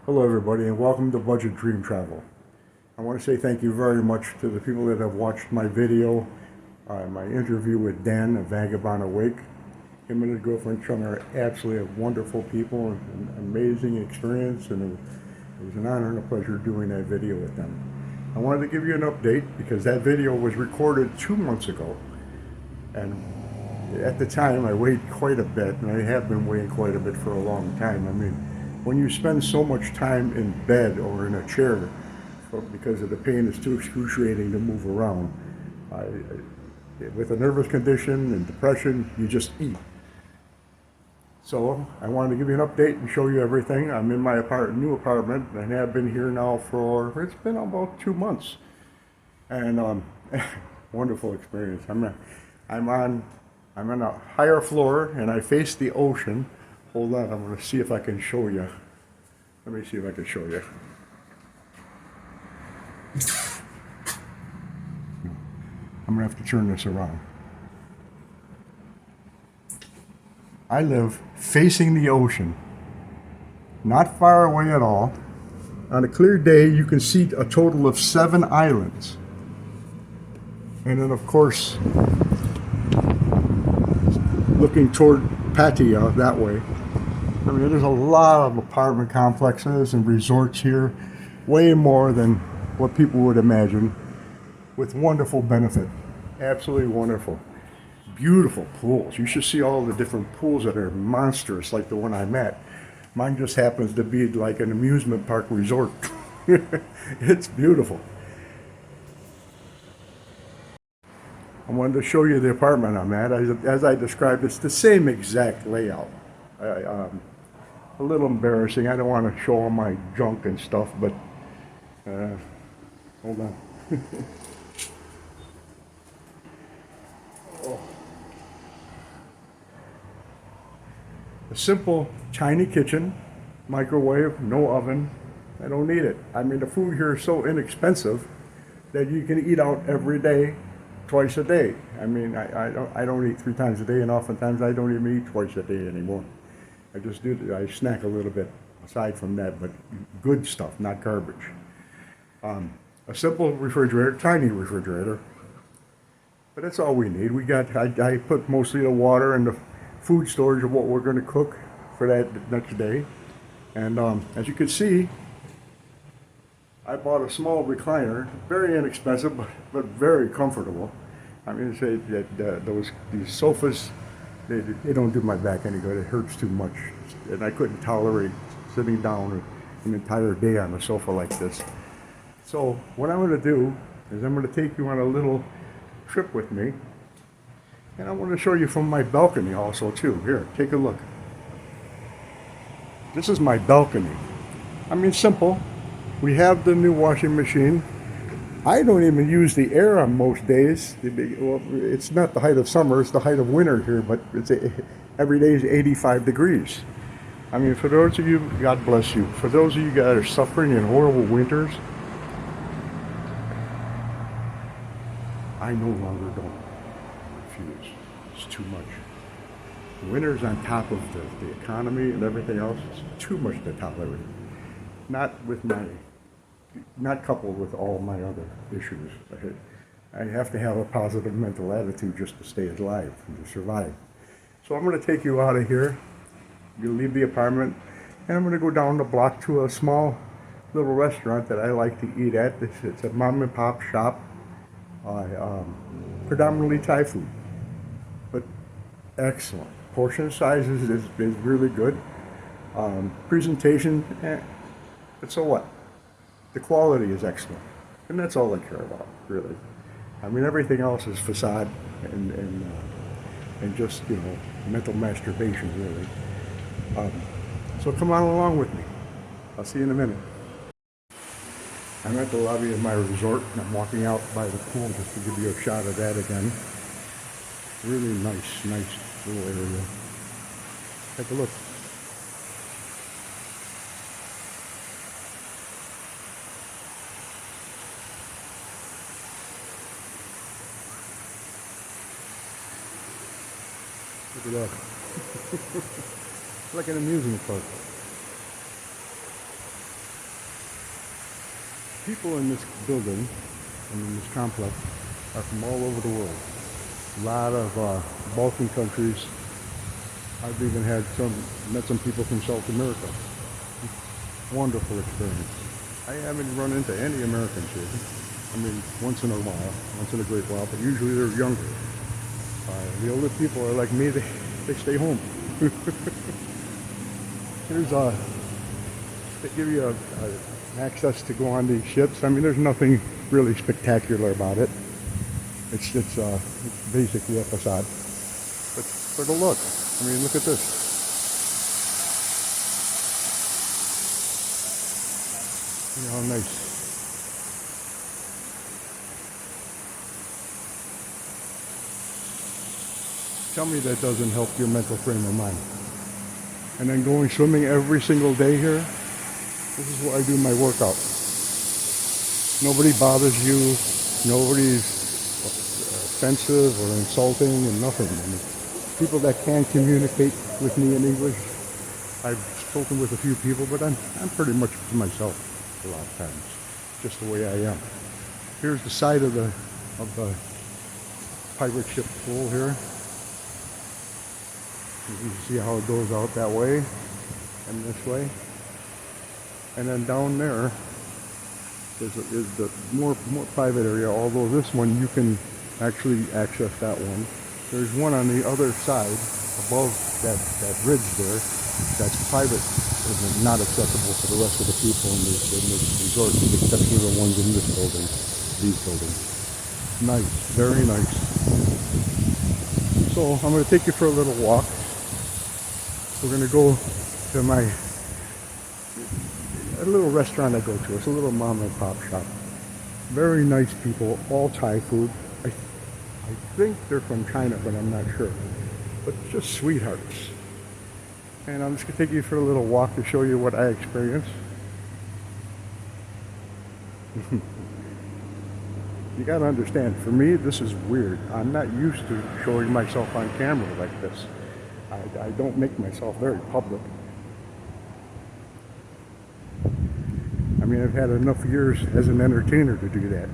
Hello everybody and welcome to Budget Dream Travel. I want to say thank you very much to the people that have watched my video, my interview with Dan, a Vagabond Awake. Him and his girlfriend Chung are absolutely wonderful people, and an amazing experience, and it was an honor and a pleasure doing that video with them. I wanted to give you an update because that video was recorded 2 months ago, and at the time I weighed quite a bit, and I have been weighing quite a bit for a long time. I mean, when you spend so much time in bed or in a chair because of the pain, it's too excruciating to move around. With a nervous condition and depression, you just eat. So I wanted to give you an update and show you everything. I'm in my new apartment and have been here now for, it's been about 2 months. And wonderful experience. I'm on a higher floor and I face the ocean. Hold on, I'm going to see if I can show you. Let me see if I can show you. I'm going to have to turn this around. I live facing the ocean, not far away at all. On a clear day, you can see a total of 7 islands. And then, of course, looking toward Pattaya that way. I mean, there's a lot of apartment complexes and resorts here, way more than what people would imagine, with wonderful benefit. Absolutely wonderful. Beautiful pools. You should see all the different pools that are monstrous, like the one I'm at. Mine just happens to be like an amusement park resort. It's beautiful. I wanted to show you the apartment I'm at. As I described, it's the same exact layout. A little embarrassing. I don't want to show all my junk and stuff, but hold on. Oh. A simple, tiny kitchen, microwave, no oven. I don't need it. I mean, the food here is so inexpensive that you can eat out every day, twice a day. I mean, I don't eat 3 times a day, and oftentimes I don't even eat twice a day anymore. I snack a little bit aside from that, but good stuff, not garbage. A simple refrigerator, tiny refrigerator, but that's all we need. I put mostly the water and the food storage of what we're going to cook for that next day. And as you can see, I bought a small recliner, very inexpensive, but very comfortable. I mean, say that these sofas, they don't do my back any good. It hurts too much, and I couldn't tolerate sitting down an entire day on a sofa like this. So what I'm going to do is I'm going to take you on a little trip with me, and I want to show you from my balcony also too. Here, take a look. This is my balcony. I mean, simple. We have the new washing machine. I don't even use the air on most days. Well, it's not the height of summer, it's the height of winter here, but every day is 85 degrees. I mean, for those of you, God bless you. For those of you that are suffering in horrible winters, I no longer don't refuse. It's too much. The winter's on top of the economy and everything else. It's too much to tolerate. Not coupled with all my other issues. I have to have a positive mental attitude just to stay alive and to survive. So I'm going to take you out of here. You'll leave the apartment, and I'm going to go down the block to a small little restaurant that I like to eat at. It's a mom and pop shop, predominantly Thai food, but excellent. Portion sizes is really good. Presentation, but so what? The quality is excellent, and that's all I care about, really. I mean, everything else is facade and just, you know, mental masturbation, really. So come on along with me. I'll see you in a minute. I'm at the lobby of my resort, and I'm walking out by the pool just to give you a shot of that again. Really nice little area. Take a look. Look at that. It's like an amusement park. people in this building and in this complex are from all over the world. A lot of Balkan countries. I've even met some people from South America. Wonderful experience. I haven't run into any Americans here. I mean, once in a while, once in a great while, but usually they're younger. The older people are like me, they stay home. Here's they give you access to go on these ships. I mean, there's nothing really spectacular about it. It's basically a facade. But for the look, I mean, look at this. You know how nice. Tell me that doesn't help your mental frame of mind. And then going swimming every single day here, this is where I do my workout. Nobody bothers you, nobody's offensive or insulting and nothing. I mean, people that can communicate with me in English, I've spoken with a few people, but I'm pretty much to myself a lot of times, just the way I am. Here's the side of the pirate ship pool here. You can see how it goes out that way and this way. And then down there is the more private area, although this one you can actually access that one. There's one on the other side above that ridge there that's private and not accessible to the rest of the people in this resort, with the exception of the ones in this building, these buildings. Nice, very nice. So I'm going to take you for a little walk. We're going to go to a little restaurant I go to. It's a little mom and pop shop. Very nice people, all Thai food. I think they're from China, but I'm not sure. But just sweethearts. And I'm just going to take you for a little walk to show you what I experienced. You got to understand, for me, this is weird. I'm not used to showing myself on camera like this. I don't make myself very public. I mean, I've had enough years as an entertainer to do that.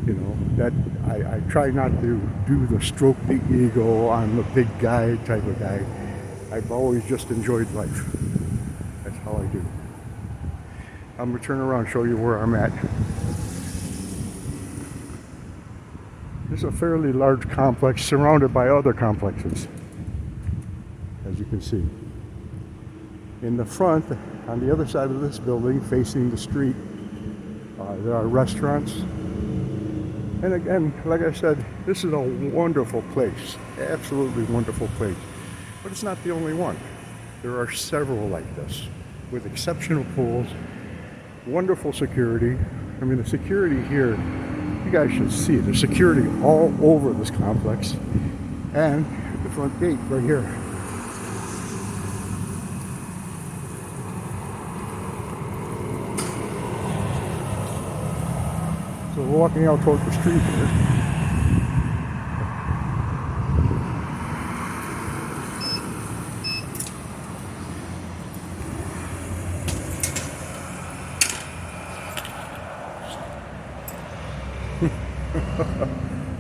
You know, that I try not to do the stroke the ego, I'm the big guy type of guy. I've always just enjoyed life. That's how I do. I'm gonna turn around and show you where I'm at. This is a fairly large complex surrounded by other complexes, as you can see. In the front, on the other side of this building, facing the street, there are restaurants. And again, like I said, this is a wonderful place, absolutely wonderful place. But it's not the only one. There are several like this, with exceptional pools, wonderful security. I mean, the security here, you guys should see it. There's security all over this complex. And the front gate right here. So we're walking out toward the street here.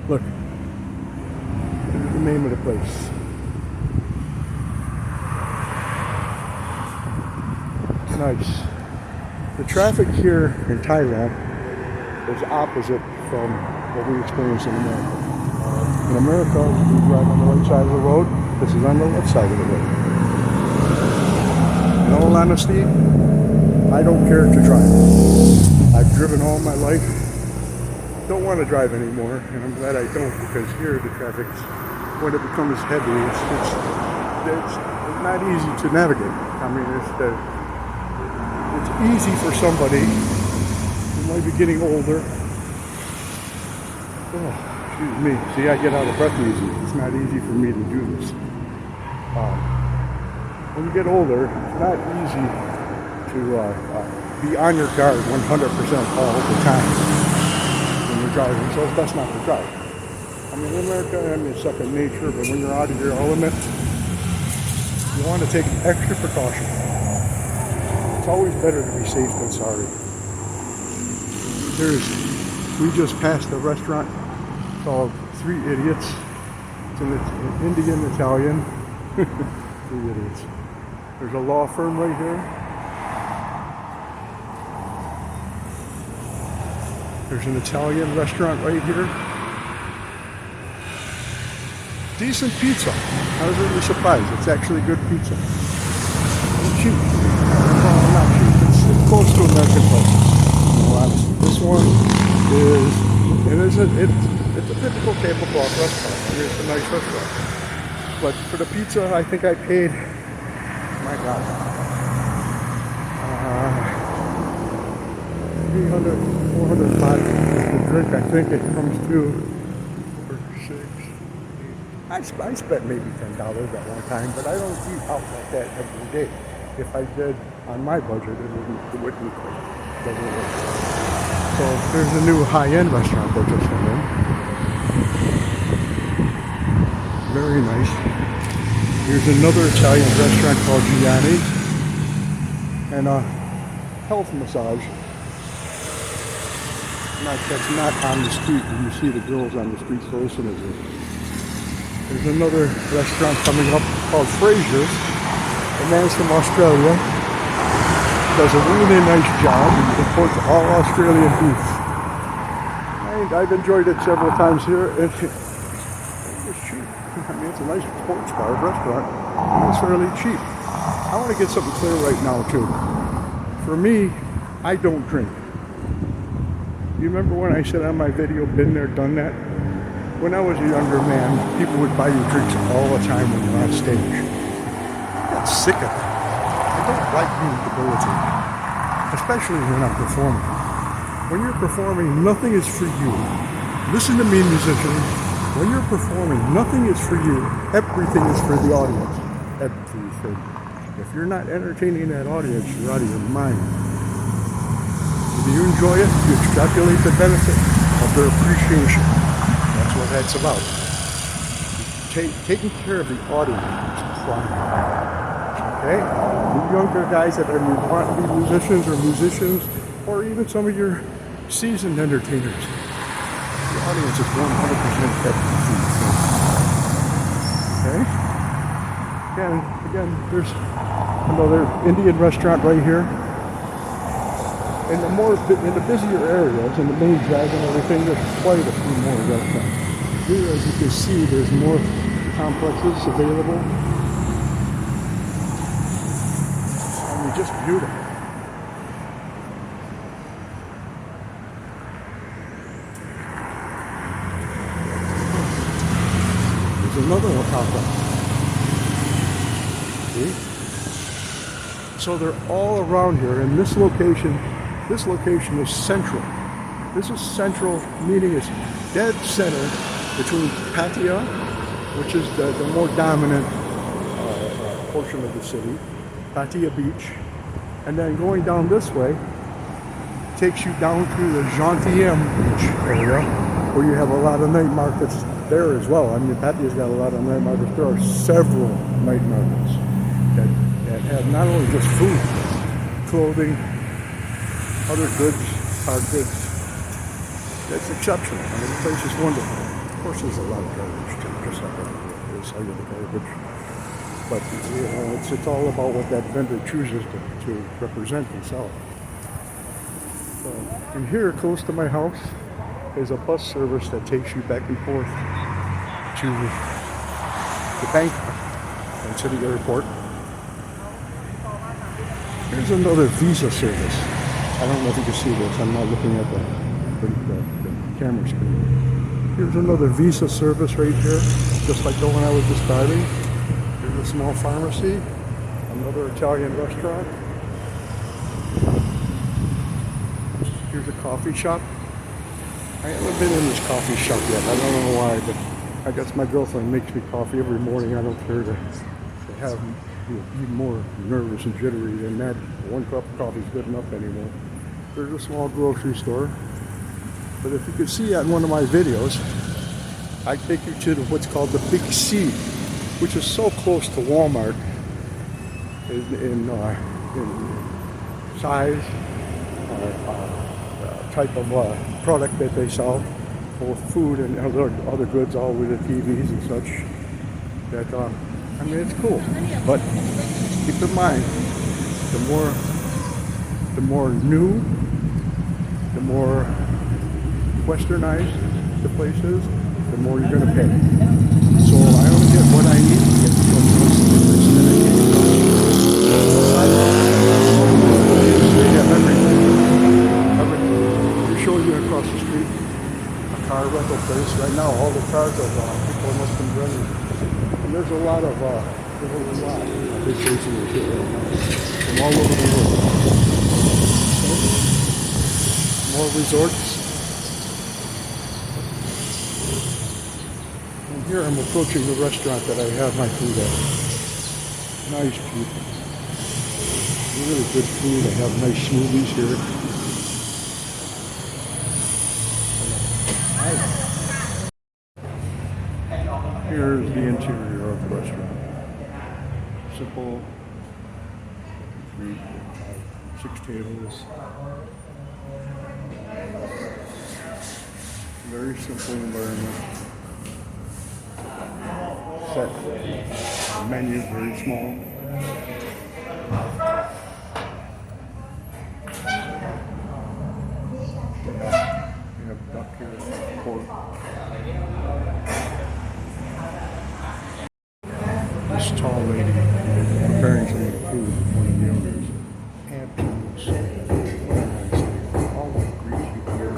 Look, this is the name of the place. Nice. The traffic here in Thailand is opposite from what we experience in America. In America, we drive on the right side of the road. This is on the left side of the road. In all honesty, I don't care to drive. I've driven all my life. Don't want to drive anymore, and I'm glad I don't, because here the traffic, when it becomes heavy, it's not easy to navigate. I mean, it's easy for somebody who might be getting older. Oh, excuse me. See, I get out of breath easy. It's not easy for me to do this. When you get older, it's not easy to be on your guard 100% all the time. Driving, so it's best not to drive. I mean, in America, I mean, it's second nature, but when you're out of your element, you want to take extra precaution. It's always better to be safe than sorry. We just passed a restaurant called Three Idiots. It's an Indian Italian. Three Idiots. There's a law firm right here. There's an Italian restaurant right here. Decent pizza. I was really surprised. It's actually good pizza. And cheap. Well, not cheap. It's close to American prices. Honestly, this one is, it's a typical tablecloth restaurant. I mean, it's a nice restaurant. But for the pizza, I think I paid, my God, 300, 405. The drink, I think it comes to, for 6, 8. I spent maybe $10 at one time, but I don't eat out like that every day. If I did on my budget, it wouldn't doesn't work. So there's a new high-end restaurant that just went in. Very nice. Here's another Italian restaurant called Gianni's. And a health massage. That's not on the street. You see the girls on the street close in it. There's another restaurant coming up called Fraser's. A man's from Australia. Does a really nice job and supports all Australian beef. I've enjoyed it several times here. It's cheap. I mean, it's a nice sports bar restaurant. And it's fairly cheap. I want to get something clear right now too. For me, I don't drink. You remember when I said on my video, been there, done that? When I was a younger man, people would buy you drinks all the time when you're on stage. I got sick of it. I don't like being debilitated, especially when I'm performing. When you're performing, nothing is for you. Listen to me, musicians. When you're performing, nothing is for you. Everything is for the audience. Everything. If you're not entertaining that audience, you're out of your mind. If you enjoy it, you extrapolate the benefit of their appreciation. That's what that's about. Taking care of the audience is prime. Okay? You younger guys that want to be musicians or even some of your seasoned entertainers, the audience is 100% everything. Okay? Again, there's another Indian restaurant right here. In the busier areas, in the main drag and everything, there's quite a few more restaurants. Here, as you can see, there's more complexes available. Just beautiful. There's another one popped up. See? So they're all around here, and this location is central. This is central, meaning it's dead center between Pattaya, which is the more dominant portion of the city, Pattaya Beach, and then going down this way takes you down to the Gentium Beach area, where you have a lot of night markets there as well. I mean, Pattaya's got a lot of night markets. There are several night markets that have not only just food, clothing, other goods, hard goods. It's exceptional. I mean, the place is wonderful. Of course, there's a lot of garbage too, just like everywhere. There's the garbage. But it's all about what that vendor chooses to represent himself. So, and here, close to my house, is a bus service that takes you back and forth to the Bangkok and to the airport. Here's another Visa service. I don't know if you can see this. I'm not looking at the camera screen. Here's another Visa service right here, just like the one I was describing. A small pharmacy, another Italian restaurant. Here's a coffee shop. I haven't been in this coffee shop yet. I don't know why, but I guess my girlfriend makes me coffee every morning. I don't care to have be more nervous and jittery than that. One cup of coffee is good enough anymore. There's a small grocery store. But if you could see on one of my videos, I take you to what's called the Big C, which is so close to Walmart in size, type of product that they sell, both food and other goods, all with the TVs and such. That I mean, it's cool, but keep in mind, the more new, the more westernized the place is, the more you're going to pay. So I only get what I need to get from those places that I get. They have everything. They're showing you across the street a car rental place. Right now, all the cars are gone. People must have been renting. And there's a lot of vacationers here right now from all over the world. More resorts. And here I'm approaching the restaurant that I have my food at. Nice people. Really good food. I have nice smoothies here. Here's the interior of the restaurant. Simple. 3, 5, 6 tables. Very simple environment. Set. The menu is very small. We have duck here, pork. This tall lady preparing some of the food, one of the owners. Absolutely. All the grease you here,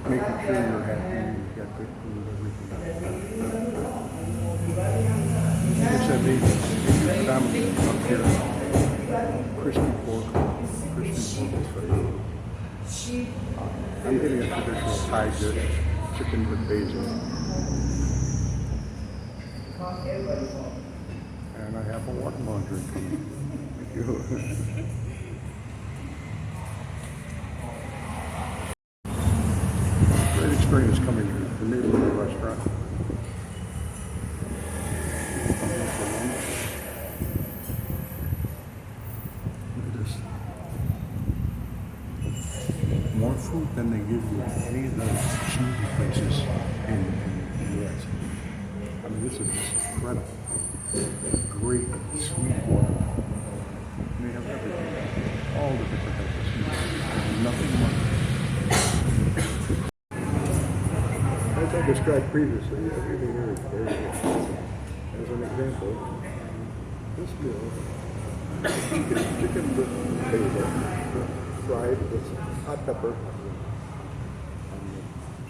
making sure you're happy, you've got good food, everything. Like I said, they family up here. Crispy pork. Crispy pork is very. I'm getting a traditional Thai dish, chicken with basil. And I have a watermelon drink coming. Thank you. Great experience coming to the neighborhood restaurant. More food than they give you at any of the smoothie places in the U.S. I mean, this is just incredible. Great sweet water. They have everything. All the different types of smoothies. Nothing much. As I described previously, everything here is very good. As an example, this meal, chicken with basil, fried with hot pepper,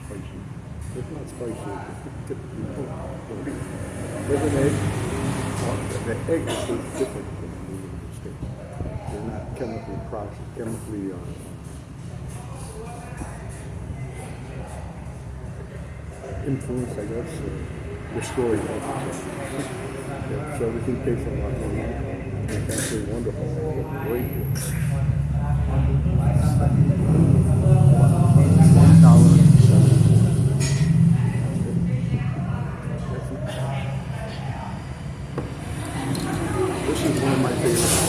spicy. It's not spicy, with an egg. The egg is different than the steak. They're not chemically processed, chemically influenced, I guess, destroyed. Yeah, so everything tastes a lot more. It's actually wonderful. It's great. This is one of my favorites.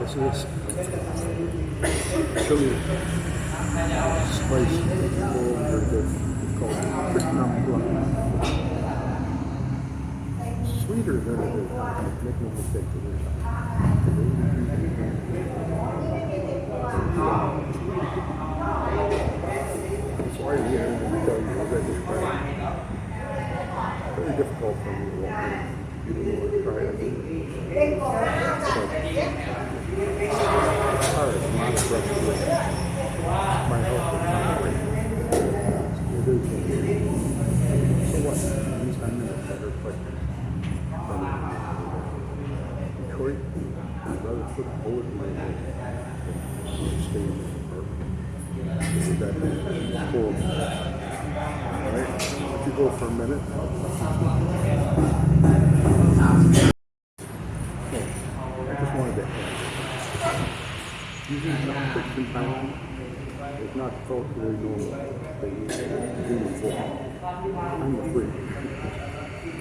This is chili spice. It's called sweeter than it is. Make no mistake. That's why we have to tell you that it's very difficult for me to walk in. You don't want to try it. It's hard, not frustrating. My health is not great. It is. So what? At least I'm in a better place. Detroit, I'd rather put a bullet in my head than stay in this apartment. This is that horrible. Alright? If you go for a minute, I just wanted to add. Using Netflix in Thailand is not culturally normal. They do before. I'm a freak.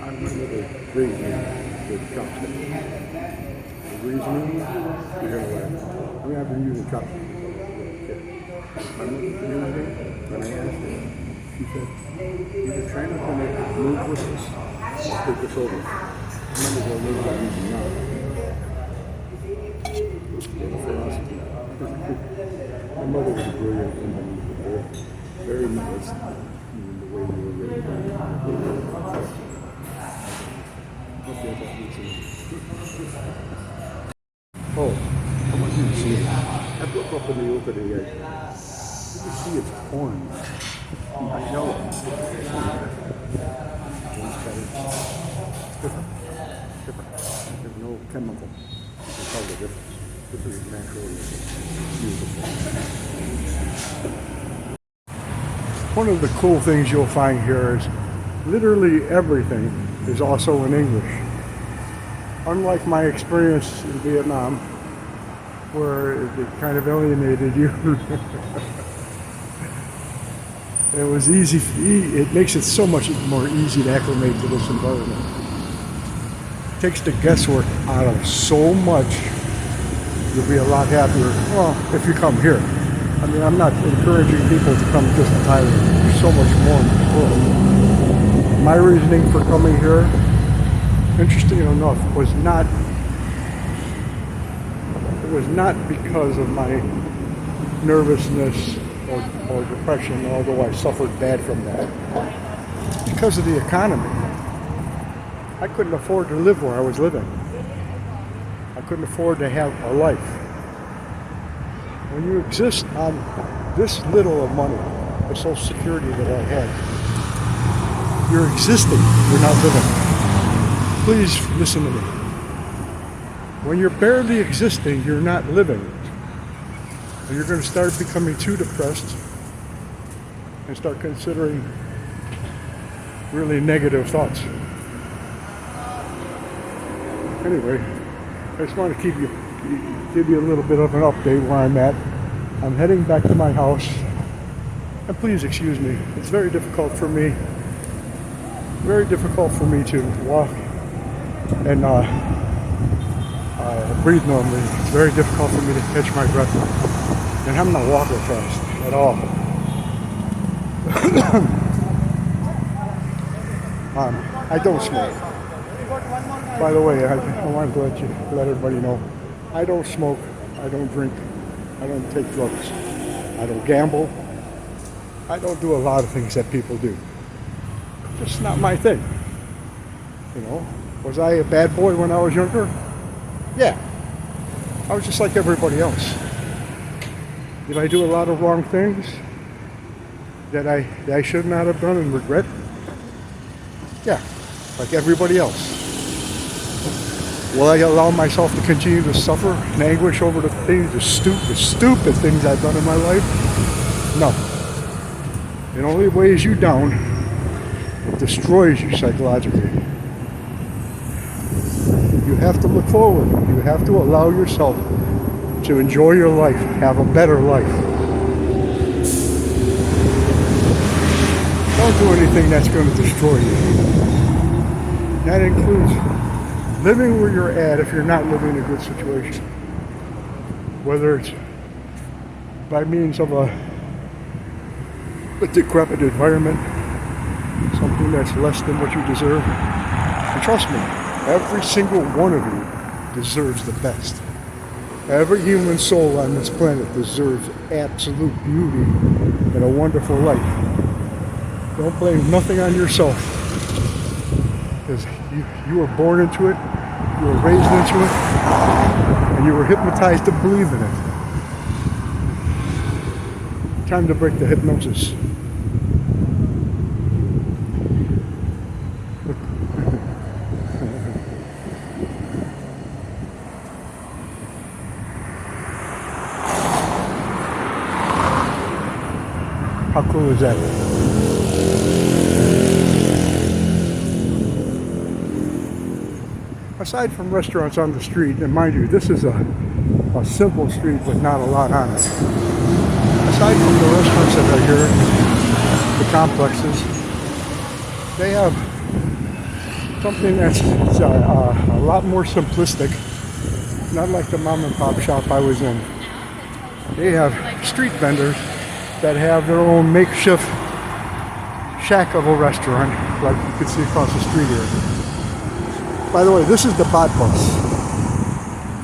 I'm another great man with chopsticks. reasoning, you're gonna laugh. I mean, I've been using chocolate. I went to community, when I asked her, she said, either try not to make a move with this, or take this over. Remember what we're not using now. My mother was brilliant in the very nice in the way we were raised. Oh, I want you to see it. I broke up in the open area. You can see it's orange. Not yellow. Different. There's no chemical. You can tell the difference. This is naturally beautiful. One of the cool things you'll find here is literally everything is also in English. Unlike my experience in Vietnam, where it kind of alienated you. It was easy, it makes it so much more easy to acclimate to this environment. It takes the guesswork out of so much. You'll be a lot happier, well, if you come here. I mean, I'm not encouraging people to come just to Thailand. There's so much more in the world. My reasoning for coming here, interesting enough, was not because of my nervousness or depression, although I suffered bad from that. Because of the economy. I couldn't afford to live where I was living. I couldn't afford to have a life. When you exist on this little of money, the Social Security that I had, you're existing, you're not living. Please listen to me. When you're barely existing, you're not living. And you're going to start becoming too depressed and start considering really negative thoughts. Anyway, I just want to give you a little bit of an update where I'm at. I'm heading back to my house. And please excuse me. It's very difficult for me to walk and breathe normally. It's very difficult for me to catch my breath. And I'm not walking fast at all. I don't smoke. By the way, I wanted to let everybody know, I don't smoke, I don't drink, I don't take drugs, I don't gamble, I don't do a lot of things that people do. It's not my thing. You know, was I a bad boy when I was younger? Yeah. I was just like everybody else. Did I do a lot of wrong things that I should not have done and regret? Yeah, like everybody else. Will I allow myself to continue to suffer and anguish over the things, the stupid things I've done in my life? No. It only weighs you down. It destroys you psychologically. You have to look forward. You have to allow yourself to enjoy your life, have a better life. Don't do anything that's going to destroy you. That includes living where you're at if you're not living in a good situation. Whether it's by means of a decrepit environment, something that's less than what you deserve. And trust me, every single one of you deserves the best. Every human soul on this planet deserves absolute beauty and a wonderful life. Don't blame nothing on yourself, because you were born into it, you were raised into it, and you were hypnotized to believe in it. Time to break the hypnosis. How cool is that? Aside from restaurants on the street, and mind you, this is a simple street with not a lot on it. Aside from the restaurants that are here, the complexes, they have something that's a lot more simplistic not like the mom and pop shop I was in. They have street vendors that have their own makeshift shack of a restaurant, like you can see across the street here. By the way, this is the bot bus.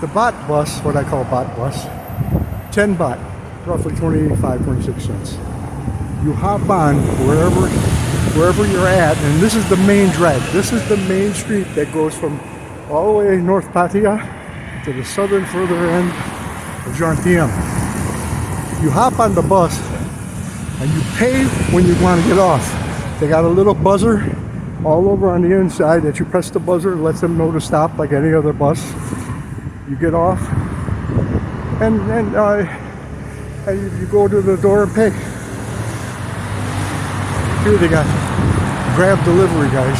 The bot bus, what I call bot bus, 10 baht, roughly 25, 26 cents. You hop on wherever you're at, and this is the main drag. This is the main street that goes from all the way North Pattaya to the southern further end of Jantiem. You hop on the bus and you pay when you want to get off. They got a little buzzer all over on the inside that you press the buzzer, it lets them know to stop like any other bus. You get off and you go to the door and pay. Here they got Grab delivery guys.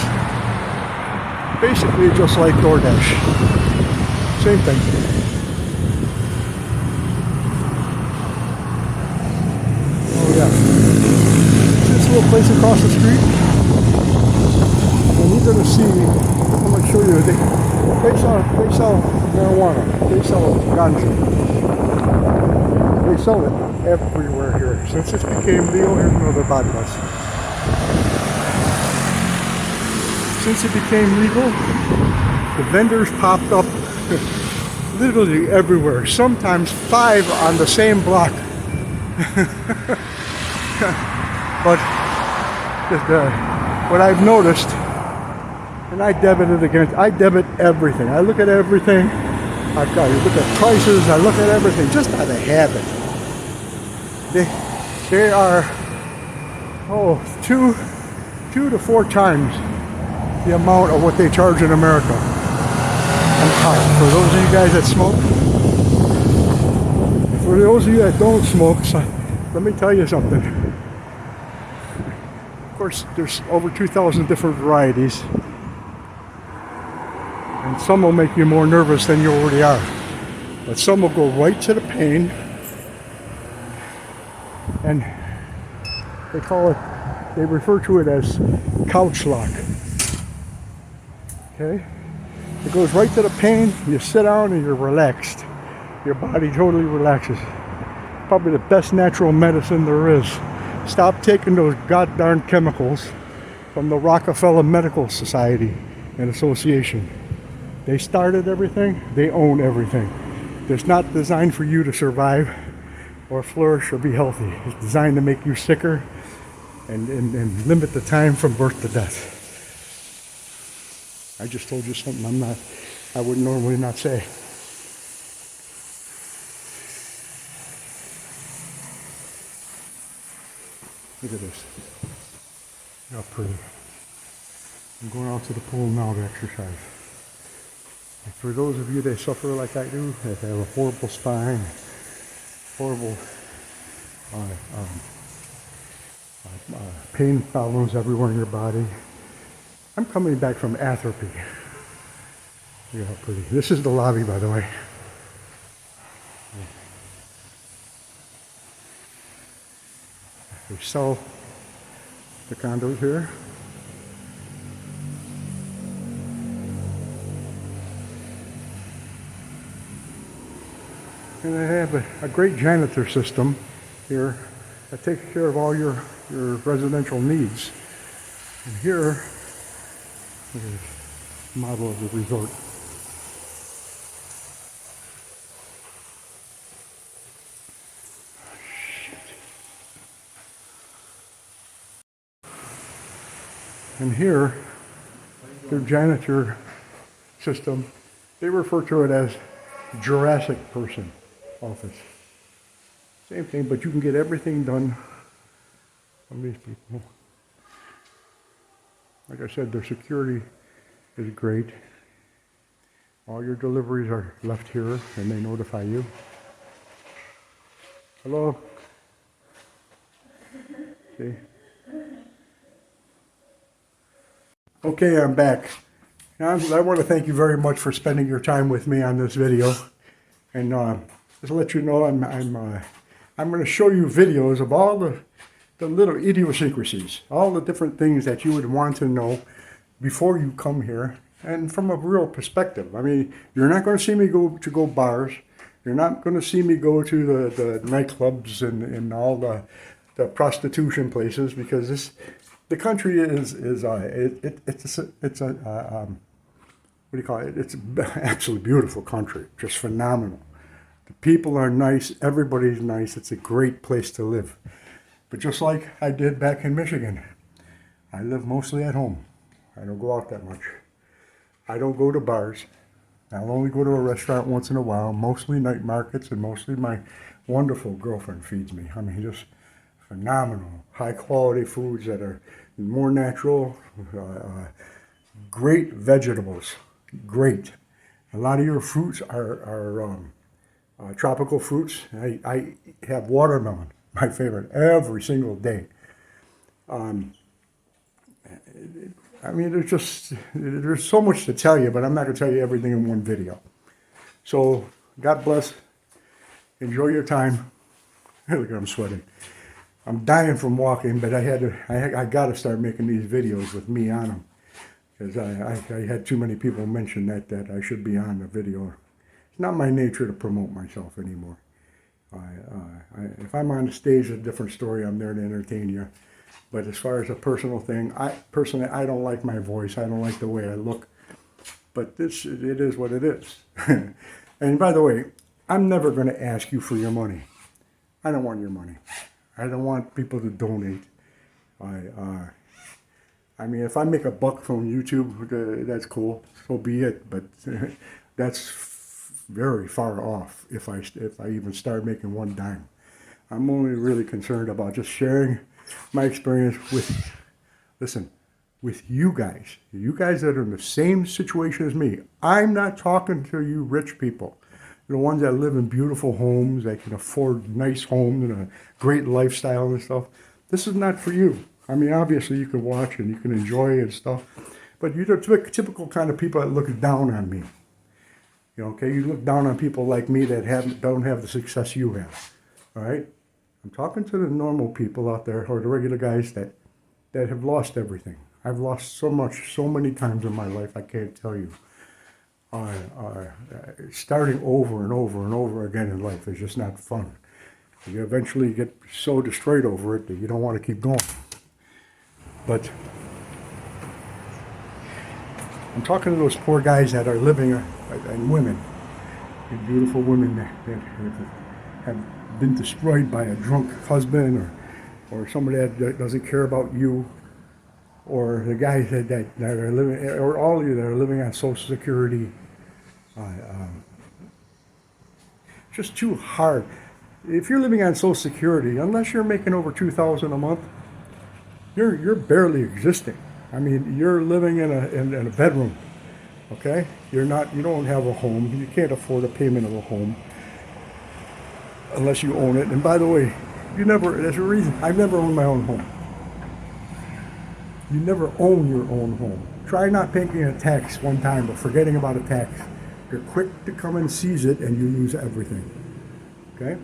Basically just like DoorDash. Same thing. Oh yeah. This little place across the street. And you're gonna see, I'm gonna show you, they sell marijuana. They sell ganja. They sell it everywhere here. Since it became legal, here's another bad bus. Since it became legal, the vendors popped up literally everywhere. Sometimes 5 on the same block. But what I've noticed, and I debit everything. I look at everything. I look at prices. I look at everything just out of habit. They are 2 to 4 times the amount of what they charge in America. And for those of you guys that smoke, for those of you that don't smoke, so let me tell you something. Of course, there's over 2,000 different varieties, and some will make you more nervous than you already are. But some will go right to the pain, and they refer to it as couch lock. Okay? It goes right to the pain, you sit down and you're relaxed. Your body totally relaxes. Probably the best natural medicine there is. Stop taking those goddamn chemicals from the Rockefeller Medical Society and Association. They started everything, they own everything. It's not designed for you to survive or flourish or be healthy. It's designed to make you sicker and limit the time from birth to death. I just told you something I would normally not say. Look at this. How pretty. I'm going out to the pool now to exercise. And for those of you that suffer like I do, that have a horrible spine, horrible pain problems everywhere in your body, I'm coming back from atrophy. Look at how pretty. This is the lobby, by the way. They sell the condos here. And they have a great janitor system here that takes care of all your residential needs. And here is a model of the resort. And here, their janitor system, they refer to it as Jurassic person office. Same thing, but you can get everything done from these people. Like I said, their security is great. All your deliveries are left here and they notify you. Hello? See? Okay, I'm back. Now, I want to thank you very much for spending your time with me on this video. And just to let you know, I'm going to show you videos of all the little idiosyncrasies, all the different things that you would want to know before you come here and from a real perspective. I mean, you're not going to see me go bars. You're not going to see me go to the nightclubs and all the prostitution places, because the country it's a what do you call it? It's an absolutely beautiful country, just phenomenal. The people are nice. Everybody's nice. It's a great place to live. But just like I did back in Michigan, I live mostly at home. I don't go out that much. I don't go to bars. I'll only go to a restaurant once in a while, mostly night markets, and mostly my wonderful girlfriend feeds me. I mean, just phenomenal, high quality foods that are more natural, great vegetables, great. A lot of your fruits are tropical fruits. I have watermelon, my favorite, every single day. I mean, there's so much to tell you, but I'm not going to tell you everything in one video. So, God bless. Enjoy your time. Look, I'm sweating. I'm dying from walking, but I got to start making these videos with me on them, because I had too many people mention that I should be on the video. It's not my nature to promote myself anymore. If I'm on the stage, it's a different story. I'm there to entertain you. But as far as a personal thing, I don't like my voice. I don't like the way I look. But it is what it is. And by the way, I'm never going to ask you for your money. I don't want your money. I don't want people to donate. I mean, if I make a buck from YouTube, that's cool. So be it. But that's very far off if I even start making one dime. I'm only really concerned about just sharing my experience with you guys that are in the same situation as me. I'm not talking to you rich people, the ones that live in beautiful homes, that can afford nice homes and a great lifestyle and stuff. This is not for you. I mean, obviously you can watch and you can enjoy it and stuff, but you're the typical kind of people that look down on me. You know, okay, you look down on people like me that don't have the success you have. All right. I'm talking to the normal people out there, or the regular guys that have lost everything. I've lost so much, so many times in my life, I can't tell you. Starting over and over and over again in life is just not fun. You eventually get so destroyed over it that you don't want to keep going. But I'm talking to those poor guys that are living, and women, and beautiful women that have been destroyed by a drunk husband, or somebody that doesn't care about you, or the guys that are living, or all of you that are living on Social Security. It's just too hard. If you're living on Social Security, unless you're making over $2,000 a month, you're barely existing. I mean, you're living in a bedroom. Okay, you don't have a home. You can't afford a payment of a home unless you own it. And by the way, there's a reason. I've never owned my own home. You never own your own home. Try not paying a tax one time, but forgetting about a tax. You're quick to come and seize it, and you lose everything. Okay?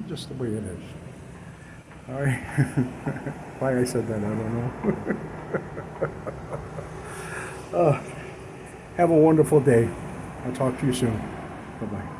Just the way it is. All right? Why I said that, I don't know. Have a wonderful day. I'll talk to you soon. Bye-bye.